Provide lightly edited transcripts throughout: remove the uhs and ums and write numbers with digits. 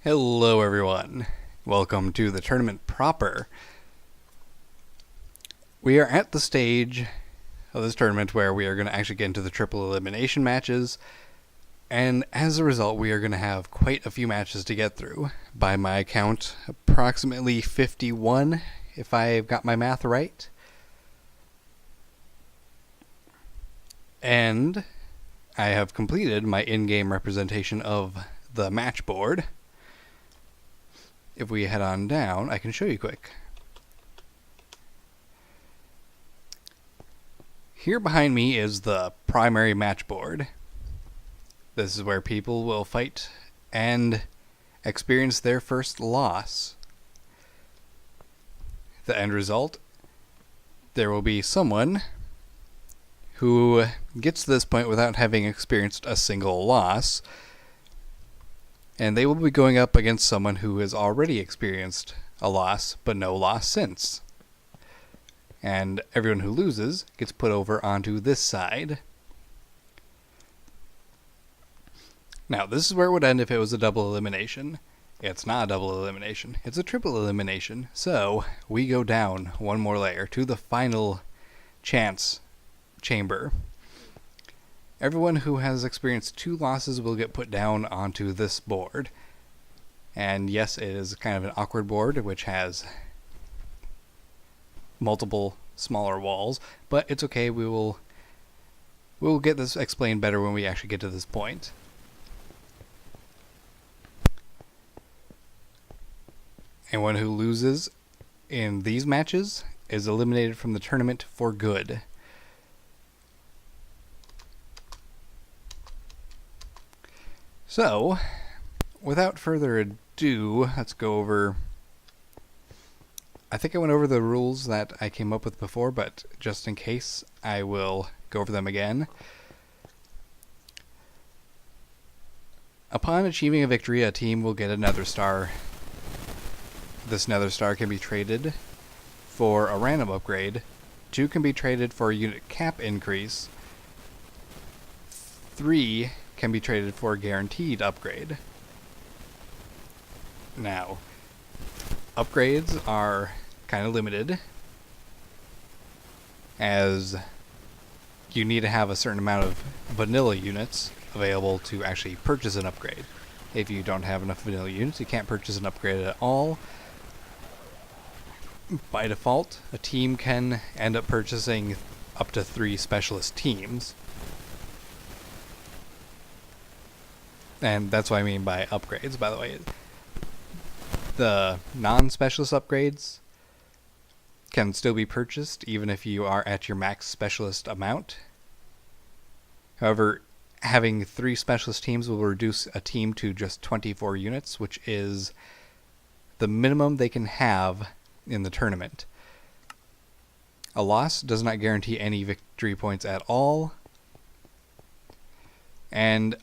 Hello everyone, welcome to the tournament proper. We are at the stage of this tournament where we are going to actually get into the triple elimination matches, and as a result we are going to have quite a few matches to get through. By my count, approximately 51, if I've got my math right. And I have completed my in-game representation of the match board. If we head on down, I can show you quick. Here behind me is the primary match board. This is where people will fight and experience their first loss. The end result, there will be someone who gets to this point without having experienced a single loss, and they will be going up against someone who has already experienced a loss, but no loss since. And everyone who loses gets put over onto this side. Now, this is where it would end if it was a double elimination. It's not a double elimination, it's a triple elimination. So, we go down one more layer to the final chance chamber. Everyone who has experienced 2 losses will get put down onto this board. And yes, it is kind of an awkward board, which has multiple smaller walls, but it's okay, we'll get this explained better when we actually get to this point. Anyone who loses in these matches is eliminated from the tournament for good. So, without further ado, let's go over... I think I went over the rules that I came up with before, but just in case, I will go over them again. Upon achieving a victory, a team will get a nether star. This nether star can be traded for a random upgrade. 2 can be traded for a unit cap increase. 3 can be traded for a guaranteed upgrade. Now, upgrades are kind of limited, as you need to have a certain amount of vanilla units available to actually purchase an upgrade. If you don't have enough vanilla units, you can't purchase an upgrade at all. By default, a team can end up purchasing up to 3 specialist teams. And that's what I mean by upgrades, by the way. The non-specialist upgrades can still be purchased even if you are at your max specialist amount. However, having 3 specialist teams will reduce a team to just 24 units, which is the minimum they can have in the tournament. A loss does not guarantee any victory points at all. And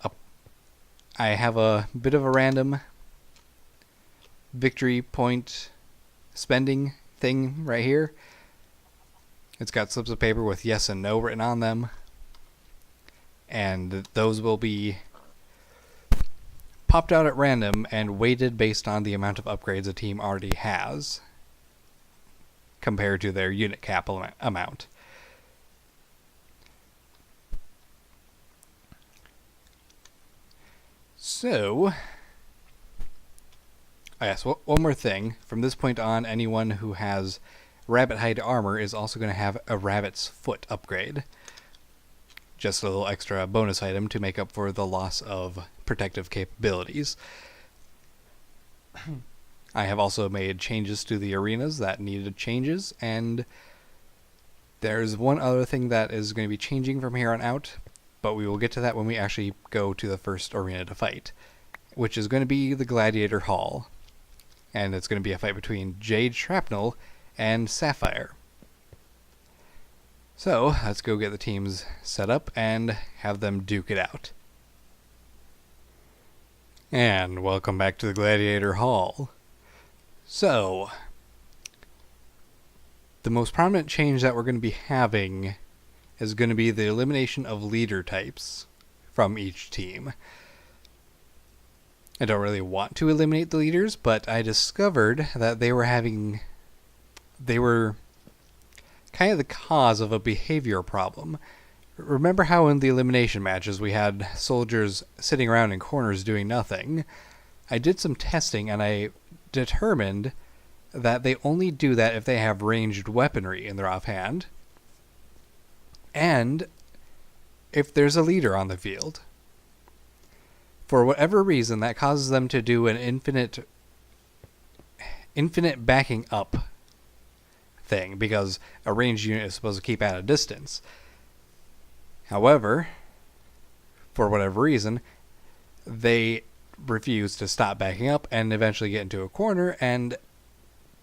I have a bit of a random victory point spending thing right here. It's got slips of paper with yes and no written on them, and those will be popped out at random and weighted based on the amount of upgrades a team already has compared to their unit cap amount. So, yes, one more thing. From this point on, anyone who has rabbit hide armor is also going to have a rabbit's foot upgrade. Just a little extra bonus item to make up for the loss of protective capabilities. I have also made changes to the arenas that needed changes, and there's one other thing that is going to be changing from here on out, but we will get to that when we actually go to the first arena to fight, which is going to be the Gladiator Hall. And it's going to be a fight between Jade Shrapnel and Sapphire. So, let's go get the teams set up and have them duke it out. And welcome back to the Gladiator Hall. So, the most prominent change that we're going to be having is going to be the elimination of leader types from each team. I don't really want to eliminate the leaders, but I discovered that they were kind of the cause of a behavior problem. Remember how in the elimination matches we had soldiers sitting around in corners doing nothing? I did some testing and I determined that they only do that if they have ranged weaponry in their offhand, and if there's a leader on the field. For whatever reason, that causes them to do an infinite backing up thing, because a ranged unit is supposed to keep at a distance. However, for whatever reason, they refuse to stop backing up and eventually get into a corner, and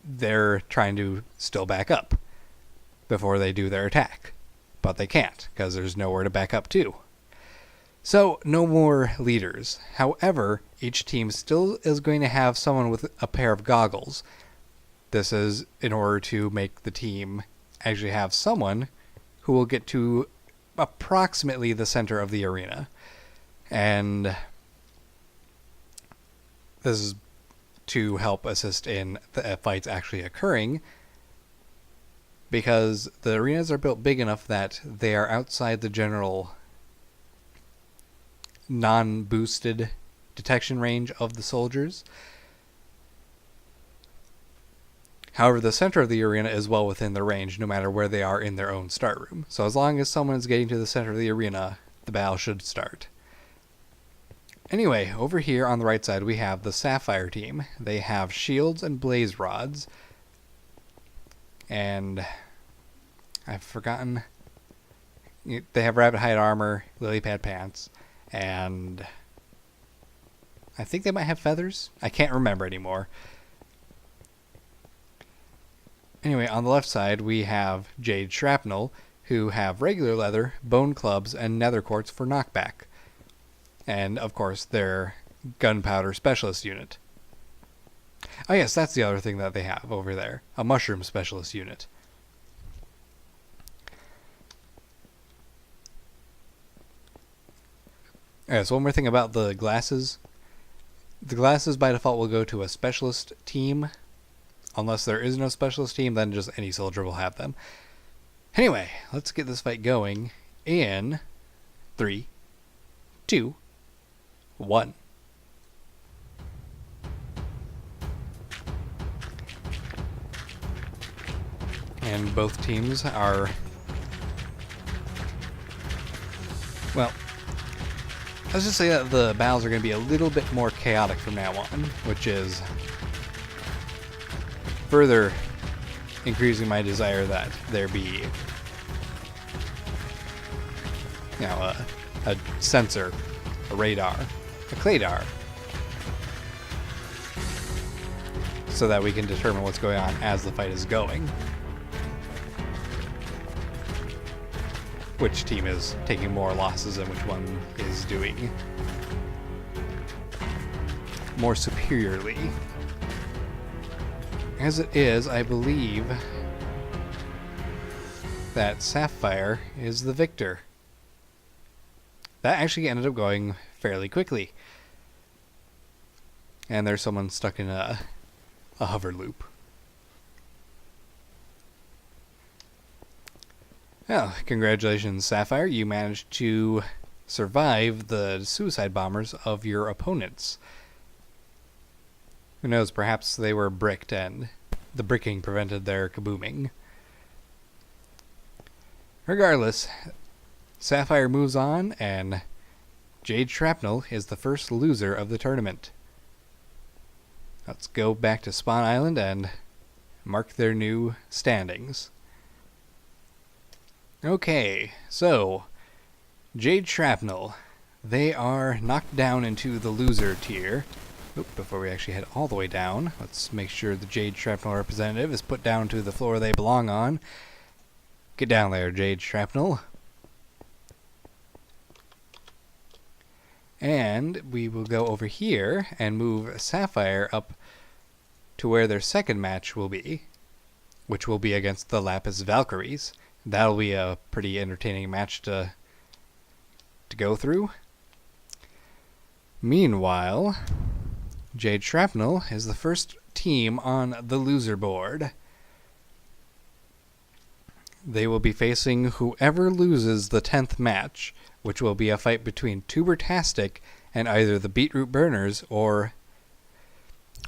they're trying to still back up before they do their attack. But they can't, because there's nowhere to back up to. So, no more leaders. However, each team still is going to have someone with a pair of goggles. This is in order to make the team actually have someone who will get to approximately the center of the arena. And this is to help assist in the fights actually occurring, because the arenas are built big enough that they are outside the general non-boosted detection range of the soldiers. However, the center of the arena is well within the range, no matter where they are in their own start room. So as long as someone is getting to the center of the arena, the battle should start. Anyway, over here on the right side we have the Sapphire team. They have shields and blaze rods. And I've forgotten. They have rabbit hide armor, lily pad pants, and I think they might have feathers. I can't remember anymore. Anyway, on the left side we have Jade Shrapnel, who have regular leather, bone clubs, and nether quartz for knockback. And of course their gunpowder specialist unit. Oh yes, that's the other thing that they have over there. A mushroom specialist unit. Alright, so one more thing about the glasses. The glasses by default will go to a specialist team. Unless there is no specialist team, then just any soldier will have them. Anyway, let's get this fight going in 3, 2, 1. And both teams are, well, let's just say that the battles are going to be a little bit more chaotic from now on, which is further increasing my desire that there be, a sensor, a radar, a claydar, so that we can determine what's going on as the fight is going. Which team is taking more losses and which one is doing more superiorly. As it is, I believe that Sapphire is the victor. That actually ended up going fairly quickly. And there's someone stuck in a hover loop. Well, congratulations, Sapphire. You managed to survive the suicide bombers of your opponents. Who knows, perhaps they were bricked and the bricking prevented their kabooming. Regardless, Sapphire moves on, and Jade Shrapnel is the first loser of the tournament. Let's go back to Spawn Island and mark their new standings. Okay, so Jade Shrapnel, they are knocked down into the loser tier. Oop, before we actually head all the way down, let's make sure the Jade Shrapnel representative is put down to the floor they belong on. Get down there, Jade Shrapnel. And we will go over here and move Sapphire up to where their second match will be, which will be against the Lapis Valkyries. That'll be a pretty entertaining match to go through. Meanwhile, Jade Shrapnel is the first team on the loser board. They will be facing whoever loses the 10th match, which will be a fight between Tubertastic and either the Beetroot Burners or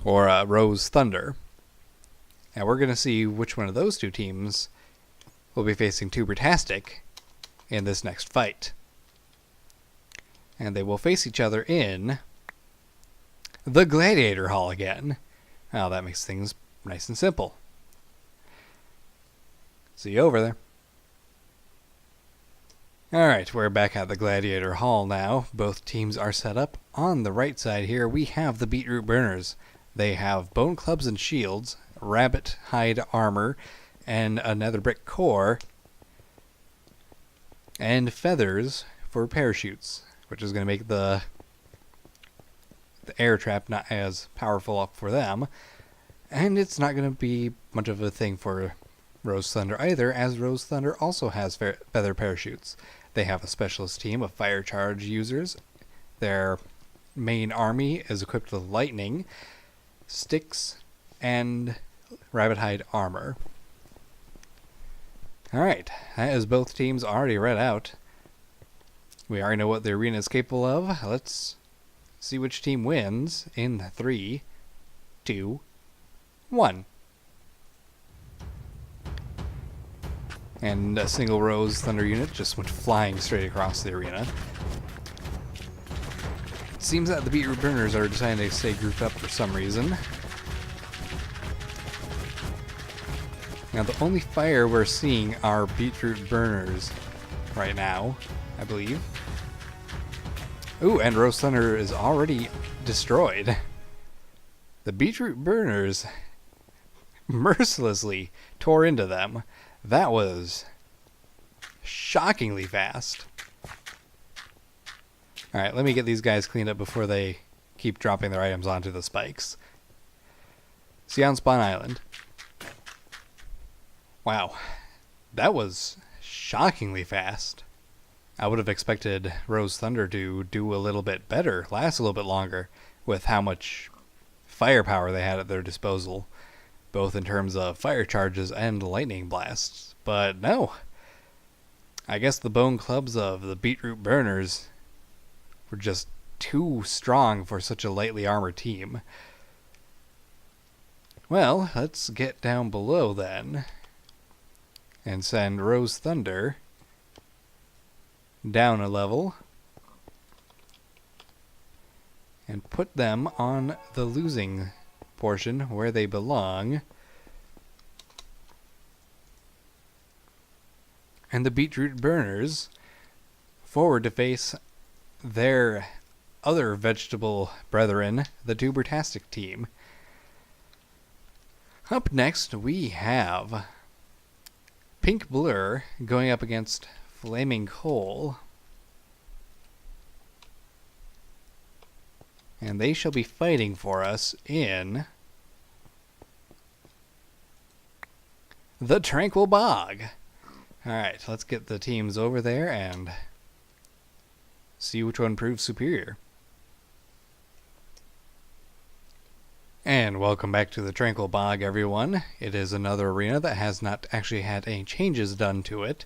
Rose Thunder. And we're going to see which one of those two teams will be facing Tubertastic in this next fight. And they will face each other in the Gladiator Hall again. Now that makes things nice and simple. See you over there. Alright, we're back at the Gladiator Hall now. Both teams are set up. On the right side here, we have the Beetroot Burners. They have bone clubs and shields, rabbit hide armor, and a nether brick core, and feathers for parachutes, which is going to make the air trap not as powerful up for them. And it's not going to be much of a thing for Rose Thunder either, as Rose Thunder also has feather parachutes. They have a specialist team of fire charge users. Their main army is equipped with lightning, sticks, and rabbit hide armor. Alright, that is both teams already read out. We already know what the arena is capable of. Let's see which team wins in 3, 2, 1. And a single Rose Thunder unit just went flying straight across the arena. It seems that the Beetroot Burners are deciding to stay grouped up for some reason. Now the only fire we're seeing are Beetroot Burners right now, I believe. Ooh, and Rose Thunder is already destroyed. The Beetroot Burners mercilessly tore into them. That was shockingly fast. Alright, let me get these guys cleaned up before they keep dropping their items onto the spikes. See you on Spawn Island. Wow, that was shockingly fast. I would have expected Rose Thunder to do a little bit better, last a little bit longer, with how much firepower they had at their disposal, both in terms of fire charges and lightning blasts. But no, I guess the bone clubs of the Beetroot Burners were just too strong for such a lightly armored team. Well, let's get down below then and send Rose Thunder down a level and put them on the losing portion where they belong. And the Beetroot Burners forward to face their other vegetable brethren, the Tubertastic team. Up next we have Pink Blur going up against Flaming Coal. And they shall be fighting for us in the Tranquil Bog. Alright, let's get the teams over there and see which one proves superior. And welcome back to the Tranquil Bog, everyone. It is another arena that has not actually had any changes done to it,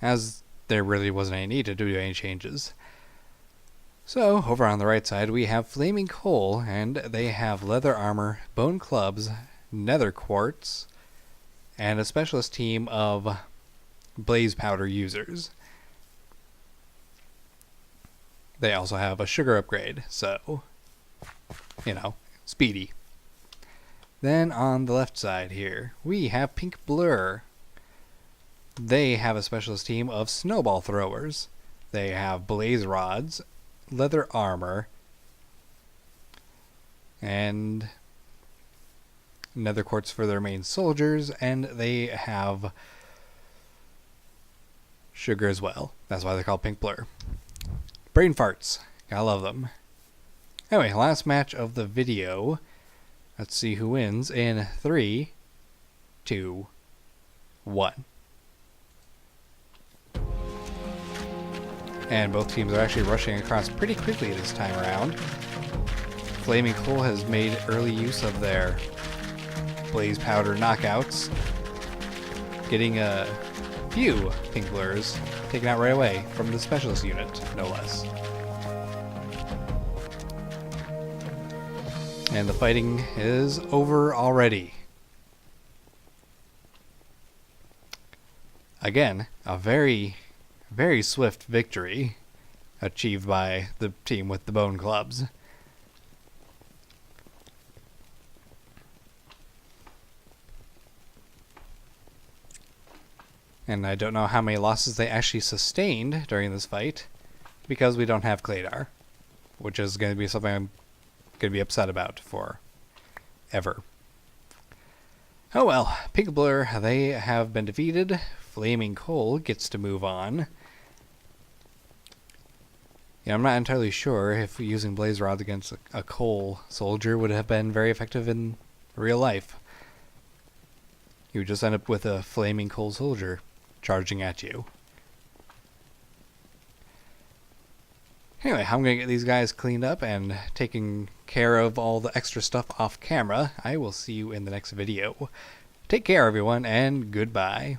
as there really wasn't any need to do any changes. So, over on the right side, we have Flaming Coal, and they have leather armor, bone clubs, nether quartz, and a specialist team of blaze powder users. They also have a sugar upgrade, so, you know, speedy. Then on the left side here, we have Pink Blur. They have a specialist team of snowball throwers. They have blaze rods, leather armor, and nether quartz for their main soldiers, and they have sugar as well. That's why they're called Pink Blur. Brain farts. Gotta love them. Anyway, last match of the video. Let's see who wins in 3, 2, 1. And both teams are actually rushing across pretty quickly this time around. Flaming Coal has made early use of their Blaze Powder knockouts, getting a few pink blurs taken out right away from the specialist unit, no less. And the fighting is over already. Again, a very, very swift victory achieved by the team with the bone clubs. And I don't know how many losses they actually sustained during this fight, because we don't have Cladar, which is going to be something I'm going to be upset about for ever. Oh well, Pink Blur, they have been defeated. Flaming Coal gets to move on. Yeah, I'm not entirely sure if using Blaze Rods against a Coal soldier would have been very effective in real life. You would just end up with a Flaming Coal soldier charging at you. Anyway, I'm going to get these guys cleaned up and taking care of all the extra stuff off camera. I will see you in the next video. Take care, everyone, and goodbye.